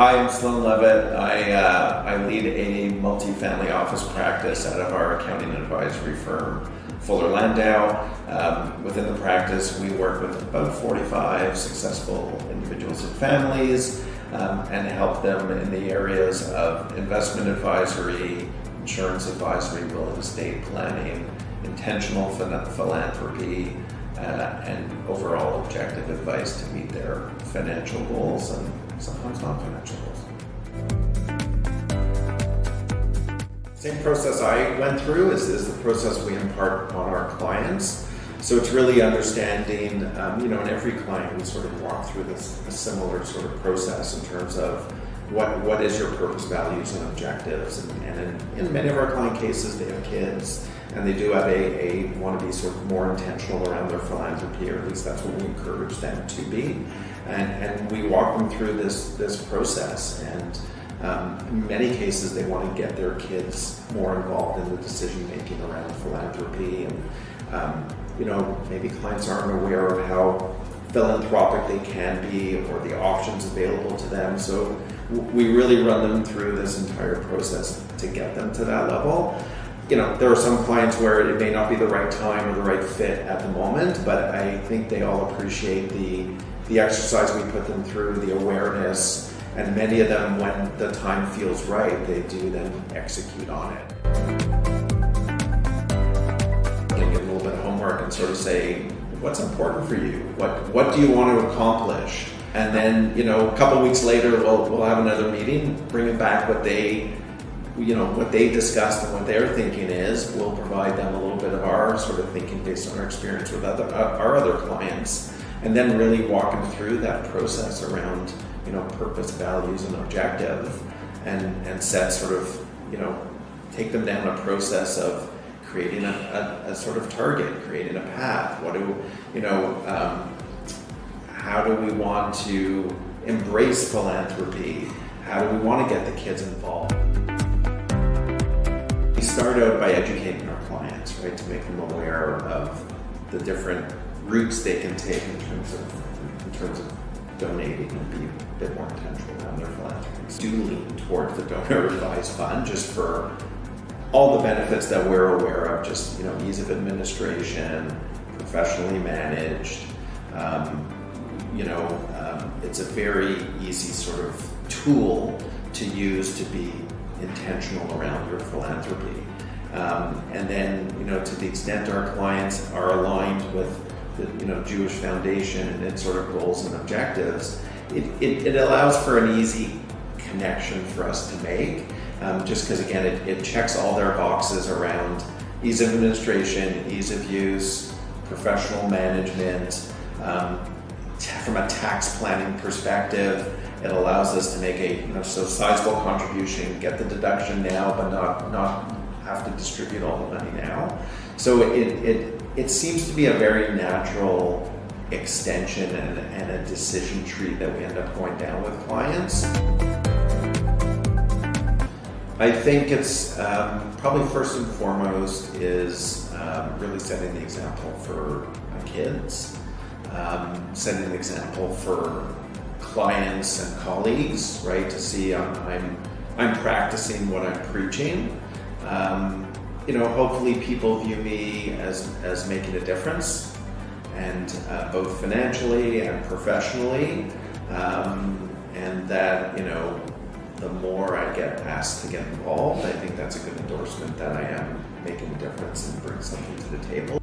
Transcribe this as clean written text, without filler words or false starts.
Hi, I'm Sloan Levett. I lead a multifamily office practice out of our accounting and advisory firm, Fuller Landau. Within the practice, we work with about 45 successful individuals and families and help them in the areas of investment advisory, insurance advisory, real estate planning, intentional philanthropy, and overall objective advice to meet their financial goals and sometimes non-financial goals. Same process I went through is the process we impart on our clients. So it's really understanding, in every client we sort of walk through a similar sort of process in terms of what is your purpose, values, and objectives. And in many of our client cases, they have kids, and they do have want to be sort of more intentional around their philanthropy, or at least that's what we encourage them to be. And we walk them through this process. And in many cases, they want to get their kids more involved in the decision making around philanthropy. And maybe clients aren't aware of how philanthropic they can be or the options available to them. So we really run them through this entire process to get them to that level. There are some clients where it may not be the right time or the right fit at the moment, but I think they all appreciate the exercise we put them through, the awareness, and many of them, when the time feels right, they do then execute on it. Get a little bit of homework and sort of say, what's important for you? What do you want to accomplish? And then, a couple of weeks later, we'll have another meeting, bring back what they discussed and what their thinking is. We'll provide them a little bit of our sort of thinking based on our experience with our other clients, and then really walk them through that process around, purpose, values, and objective, and set sort of, take them down a process of creating a sort of target, creating a path. How do we want to embrace philanthropy? How do we want to get the kids involved? We start out by educating our clients, right, to make them aware of the different routes they can take in terms of donating and be a bit more intentional around their philanthropy. Do lean towards the donor advised fund just for all the benefits that we're aware of, just ease of administration, professionally managed. It's a very easy sort of tool to use to be intentional around your philanthropy. And then, to the extent our clients are aligned with the Jewish Foundation and its sort of goals and objectives, it allows for an easy connection for us to make, just because, again, it checks all their boxes around ease of administration, ease of use, professional management. From a tax planning perspective, it allows us to make a sizable contribution, get the deduction now, but not have to distribute all the money now. So it seems to be a very natural extension and a decision tree that we end up going down with clients. I think it's probably first and foremost is really setting the example for my kids, setting an example for clients and colleagues, right? To see I'm practicing what I'm preaching. Hopefully people view me as making a difference, and both financially and professionally, and that the more I get asked to get involved, I think that's a good endorsement that I am making a difference and bring something to the table.